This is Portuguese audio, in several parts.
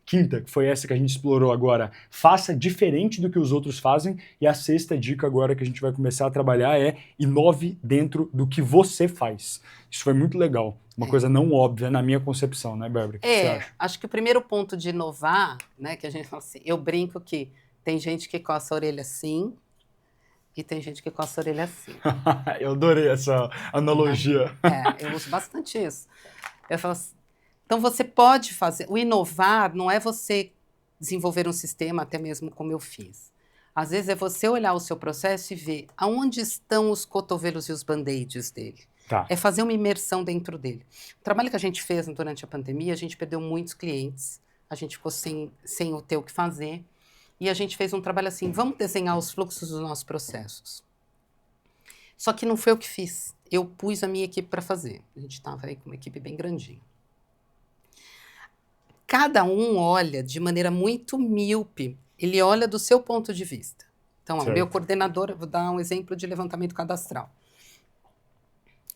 quinta, que foi essa que a gente explorou agora, faça diferente do que os outros fazem. E a sexta dica agora que a gente vai começar a trabalhar é inove dentro do que você faz. Isso foi muito legal. Uma coisa não óbvia na minha concepção, né, Bárbara? O que você acha? Acho que o primeiro ponto de inovar, né, que a gente fala assim, eu brinco que tem gente que coça a orelha assim e tem gente que coça a orelha assim. Eu adorei essa analogia. Eu uso bastante isso. Eu falo assim, então você pode fazer, o inovar não é você desenvolver um sistema, até mesmo como eu fiz. Às vezes é você olhar o seu processo e ver aonde estão os cotovelos e os band-aids dele. Tá. É fazer uma imersão dentro dele. O trabalho que a gente fez durante a pandemia, a gente perdeu muitos clientes, a gente ficou sem ter o que fazer, e a gente fez um trabalho assim, vamos desenhar os fluxos dos nossos processos. Só que não foi eu que fiz, eu pus a minha equipe para fazer. A gente estava aí com uma equipe bem grandinha. Cada um olha de maneira muito míope, ele olha do seu ponto de vista. Então, o meu coordenador, vou dar um exemplo de levantamento cadastral.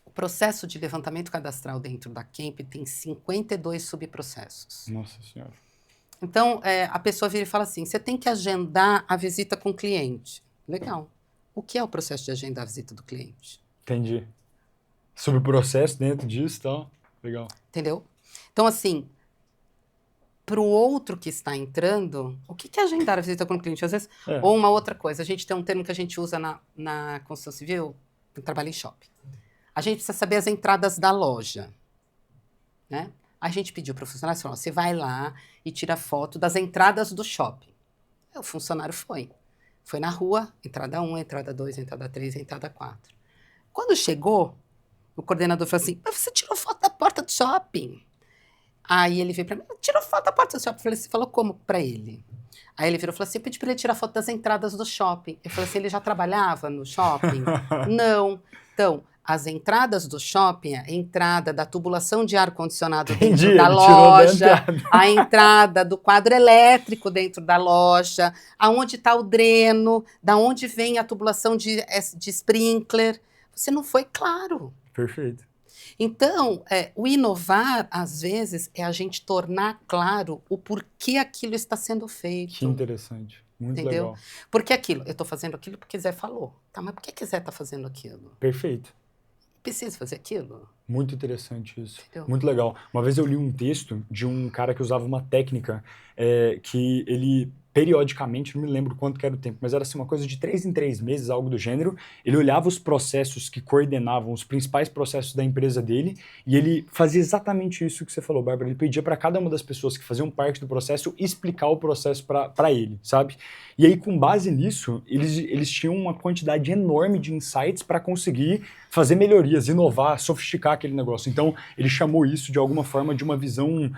O processo de levantamento cadastral dentro da Kemp tem 52 subprocessos. Nossa Senhora. Então, a pessoa vira e fala assim, você tem que agendar a visita com o cliente. Legal. O que é o processo de agendar a visita do cliente? Entendi. Subprocesso dentro disso e tal. Legal. Entendeu? Então, assim, para o outro que está entrando, o que é agendar a visita com o cliente? Às vezes, ou uma outra coisa, a gente tem um termo que a gente usa na construção civil, no trabalho em shopping. A gente precisa saber as entradas da loja, né? A gente pediu para o funcionário, falou, você vai lá e tira foto das entradas do shopping. O funcionário foi. Foi na rua, entrada 1, entrada 2, entrada 3, entrada 4. Quando chegou, o coordenador falou assim, mas você tirou foto da porta do shopping? Aí ele veio para mim, tirou foto da porta do shopping. Eu falei, você falou como para ele? Aí ele virou e falou assim, eu pedi para ele tirar foto das entradas do shopping. Eu falei assim, ele já trabalhava no shopping? Não. Então, as entradas do shopping, a entrada da tubulação de ar-condicionado dentro da loja, a entrada do quadro elétrico dentro da loja, aonde está o dreno, da onde vem a tubulação de sprinkler. Você não foi claro. Perfeito. Então, o inovar, às vezes, é a gente tornar claro o porquê aquilo está sendo feito. Que interessante. Muito legal. Porque aquilo, eu estou fazendo aquilo porque Zé falou. Tá, mas por que Zé está fazendo aquilo? Perfeito. Precisa fazer aquilo? Muito interessante isso. Entendeu? Muito legal. Uma vez eu li um texto de um cara que usava uma técnica que ele, periodicamente, não me lembro quanto que era o tempo, mas era assim, uma coisa de 3 em 3 meses, algo do gênero. Ele olhava os processos que coordenavam os principais processos da empresa dele e ele fazia exatamente isso que você falou, Bárbara. Ele pedia para cada uma das pessoas que faziam parte do processo explicar o processo para ele, sabe? E aí, com base nisso, eles tinham uma quantidade enorme de insights para conseguir fazer melhorias, inovar, sofisticar aquele negócio. Então, ele chamou isso de alguma forma de uma visão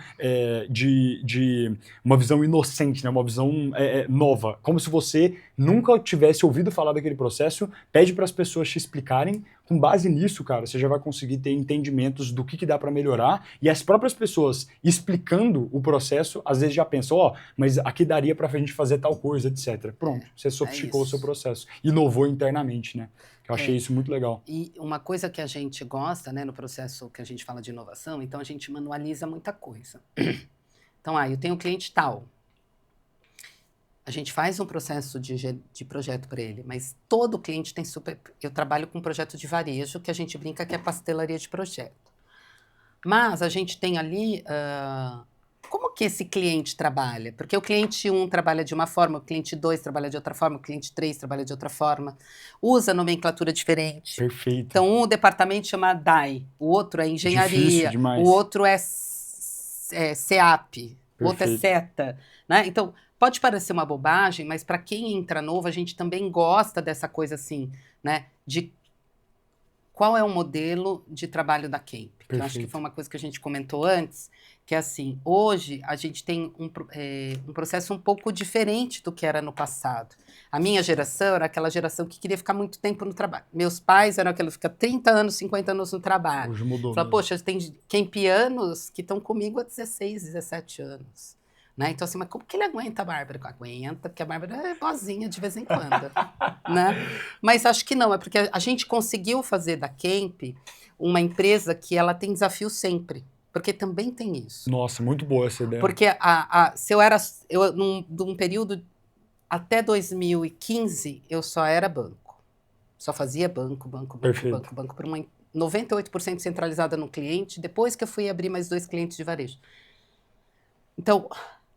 uma visão inocente, né? Uma visão nova. Como se você nunca tivesse ouvido falar daquele processo, pede para as pessoas te explicarem. Com base nisso, cara, você já vai conseguir ter entendimentos do que dá para melhorar, e as próprias pessoas explicando o processo, às vezes já pensam, mas aqui daria para a gente fazer tal coisa, etc. Pronto, você sofisticou o seu processo, inovou internamente, né? Eu achei isso muito legal. E uma coisa que a gente gosta, né, no processo que a gente fala de inovação, então a gente manualiza muita coisa. Então, eu tenho um cliente tal, a gente faz um processo de projeto para ele, mas todo cliente tem Eu trabalho com um projeto de varejo, que a gente brinca que é pastelaria de projeto. Mas a gente tem ali... como que esse cliente trabalha? Porque o cliente 1 trabalha de uma forma, o cliente 2 trabalha de outra forma, o cliente 3 trabalha de outra forma, usa nomenclatura diferente. Perfeito. Então, um departamento chama DAI, o outro é engenharia, o outro é CEAP, o outro é SETA, né? Então, pode parecer uma bobagem, mas para quem entra novo, a gente também gosta dessa coisa assim, né? De qual é o modelo de trabalho da Kemp. Que eu acho que foi uma coisa que a gente comentou antes, que é assim, hoje a gente tem um processo um pouco diferente do que era no passado. A minha geração era aquela geração que queria ficar muito tempo no trabalho. Meus pais eram aqueles que ficam 30 anos, 50 anos no trabalho. Hoje mudou. Fala, poxa, tem Kempianos que estão comigo há 16, 17 anos. Né? Então, assim, mas como que ele aguenta a Bárbara? Aguenta, porque a Bárbara é boazinha de vez em quando. Né? Mas acho que não, é porque a gente conseguiu fazer da Kemp uma empresa que ela tem desafio sempre. Porque também tem isso. Nossa, muito boa essa ideia. Porque se num período até 2015, eu só era banco. Só fazia banco, por uma 98% centralizada no cliente, depois que eu fui abrir mais 2 clientes de varejo. Então,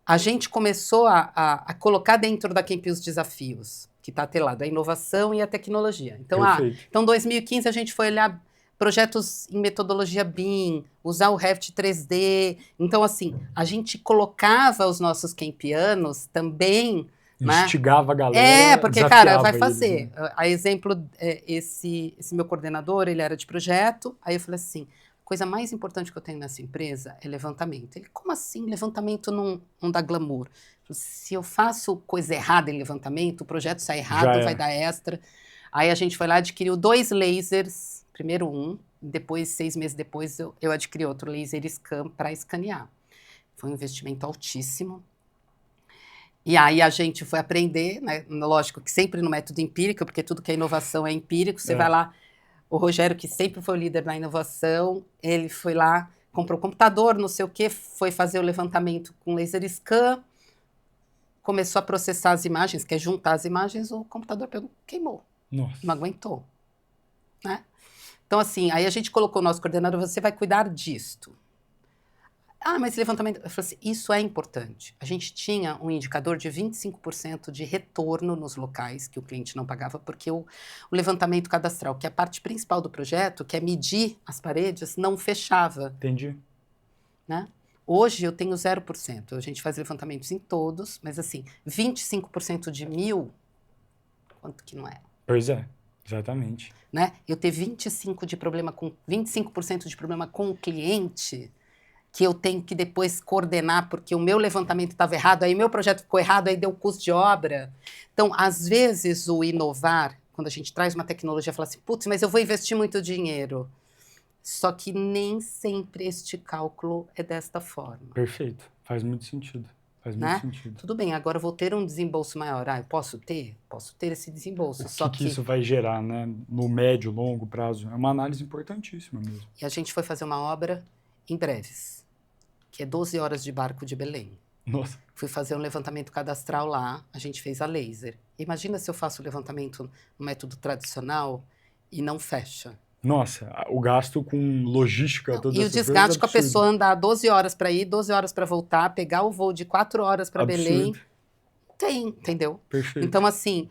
a gente começou a colocar dentro da Kemp os desafios, que está atrelado à inovação e à tecnologia. Então, então, em 2015, a gente foi olhar projetos em metodologia BIM, usar o Revit 3D. Então, assim, a gente colocava os nossos Kempianos também... Instigava a galera, porque, cara, vai fazer. Eles, né? A exemplo, esse meu coordenador, ele era de projeto, aí eu falei assim, a coisa mais importante que eu tenho nessa empresa é levantamento. Ele, como assim? Levantamento não dá glamour. Se eu faço coisa errada em levantamento, o projeto sai errado, vai dar extra. Aí a gente foi lá, adquiriu 2 lasers, primeiro um, depois, 6 meses depois, eu adquiri outro laser scan para escanear. Foi um investimento altíssimo. E aí a gente foi aprender, né? Lógico que sempre no método empírico, porque tudo que é inovação é empírico. Você vai lá, o Rogério, que sempre foi o líder na inovação, ele foi lá, comprou um computador, não sei o quê, foi fazer o levantamento com laser scan, começou a processar as imagens, quer juntar as imagens, o computador pegou, queimou. Nossa. Não aguentou. Né? Então, assim, aí a gente colocou o nosso coordenador, você vai cuidar disto. Mas levantamento... Eu falei assim, isso é importante. A gente tinha um indicador de 25% de retorno nos locais que o cliente não pagava, porque o levantamento cadastral, que é a parte principal do projeto, que é medir as paredes, não fechava. Entendi. Né? Hoje eu tenho 0%. A gente faz levantamentos em todos, mas assim, 25% de 1.000, quanto que não é? Pois é, exatamente. Né? Eu ter 25% de problema com o cliente... que eu tenho que depois coordenar, porque o meu levantamento estava errado, aí meu projeto ficou errado, aí deu custo de obra. Então, às vezes, o inovar, quando a gente traz uma tecnologia, fala assim, putz, mas eu vou investir muito dinheiro. Só que nem sempre este cálculo é desta forma. Perfeito, faz muito sentido. Faz muito sentido. Tudo bem, agora eu vou ter um desembolso maior. Eu posso ter? Posso ter esse desembolso. O que isso vai gerar, né? No médio, longo prazo? É uma análise importantíssima mesmo. E a gente foi fazer uma obra em Breves, que é 12 horas de barco de Belém. Nossa. Fui fazer um levantamento cadastral lá, a gente fez a laser. Imagina se eu faço o levantamento no método tradicional e não fecha. Nossa, o gasto com logística, todas essas coisas. E o desgaste com a pessoa andar 12 horas para ir, 12 horas para voltar, pegar o voo de 4 horas para Belém. Entendeu? Perfeito. Então, assim,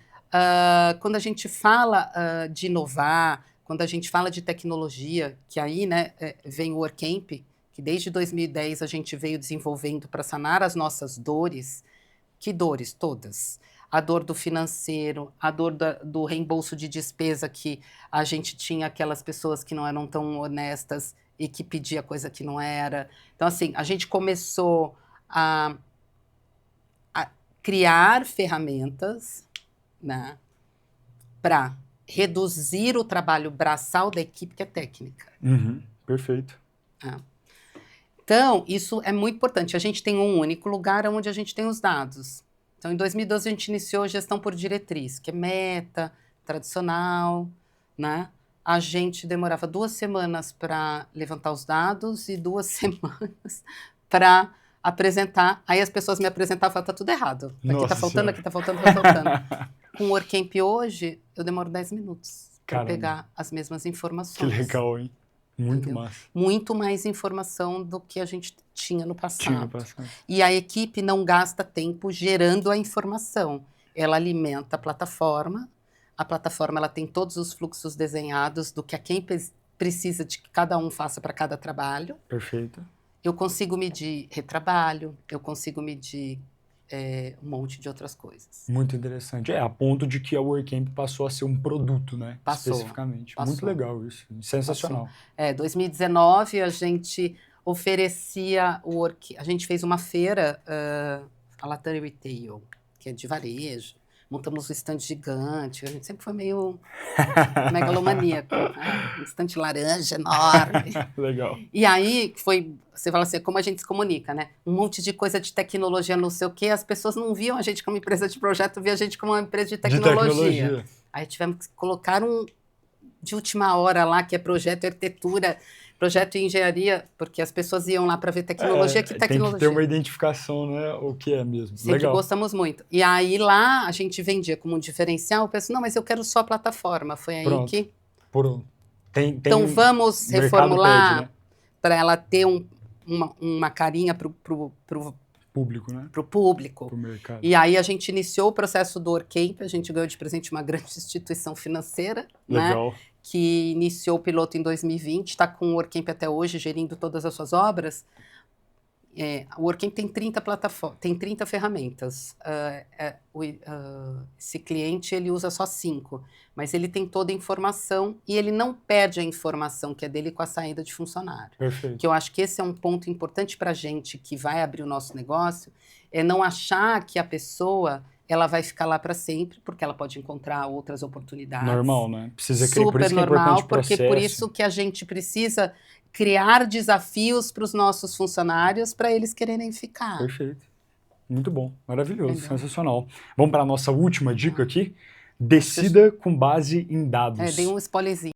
quando a gente fala de inovar, quando a gente fala de tecnologia, que aí, né, vem o WorkCamp, que desde 2010 a gente veio desenvolvendo para sanar as nossas dores. Que dores? Todas. A dor do financeiro, a dor do reembolso de despesa, que a gente tinha aquelas pessoas que não eram tão honestas e que pedia coisa que não era. Então, assim, a gente começou a criar ferramentas, né, para reduzir o trabalho braçal da equipe que é técnica. Perfeito. Então, isso é muito importante. A gente tem um único lugar onde a gente tem os dados. Então, em 2012, a gente iniciou gestão por diretriz, que é meta, tradicional, né? A gente demorava 2 semanas para levantar os dados e 2 semanas para apresentar. Aí as pessoas me apresentavam e falavam, tá tudo errado. Aqui tá faltando, aqui tá faltando, tá faltando. Com o WorkCamp hoje, eu demoro 10 minutos para pegar as mesmas informações. Que legal, hein? Muito massa. Muito mais informação do que a gente tinha no passado. E a equipe não gasta tempo gerando a informação. Ela alimenta a plataforma ela tem todos os fluxos desenhados do que quem precisa de que cada um faça para cada trabalho. Perfeito. Eu consigo medir retrabalho, eu consigo medir um monte de outras coisas. Muito interessante. A ponto de que a WorkCamp passou a ser um produto, né? Especificamente. Muito legal isso. Sensacional. 2019 a gente oferecia a gente fez uma feira, a Latam Retail, que é de varejo. Montamos um stand gigante, a gente sempre foi meio megalomaníaco, né? Um stand laranja enorme. Legal. E aí, você fala assim, como a gente se comunica, né? Um monte de coisa de tecnologia, não sei o quê, as pessoas não viam a gente como empresa de projeto, viam a gente como uma empresa de tecnologia. Aí tivemos que colocar de última hora lá, que é projeto e arquitetura Projeto em engenharia, porque as pessoas iam lá para ver tecnologia, que tecnologia? Tem que ter uma identificação, né? O que é mesmo. Sempre Legal. gostamos muito. E aí lá a gente vendia como um diferencial, eu penso, não, mas eu quero só a plataforma. Foi aí Pronto. que... Então vamos reformular, né? Para ela ter uma carinha para o público, né? Pro público. Pro mercado. E aí a gente iniciou o processo do Workcamp, a gente ganhou de presente uma grande instituição financeira, Legal. né? Que iniciou o piloto em 2020, está com o Workcamp até hoje, gerindo todas as suas obras. O Workcamp tem 30 plataformas, tem 30 ferramentas. Esse cliente ele usa só 5, mas ele tem toda a informação e ele não perde a informação que é dele com a saída de funcionário. Perfeito. Que eu acho que esse é um ponto importante para a gente que vai abrir o nosso negócio, é não achar que a pessoa ela vai ficar lá para sempre, porque ela pode encontrar outras oportunidades. Normal, né? Precisa criar, Super por isso que é normal, importante o porque processo. por isso que a gente precisa criar desafios para os nossos funcionários para eles quererem ficar. Perfeito. Muito bom. Maravilhoso. Entendeu? Sensacional. Vamos para a nossa última dica aqui. Decida com base em dados. Dei um spoilerzinho.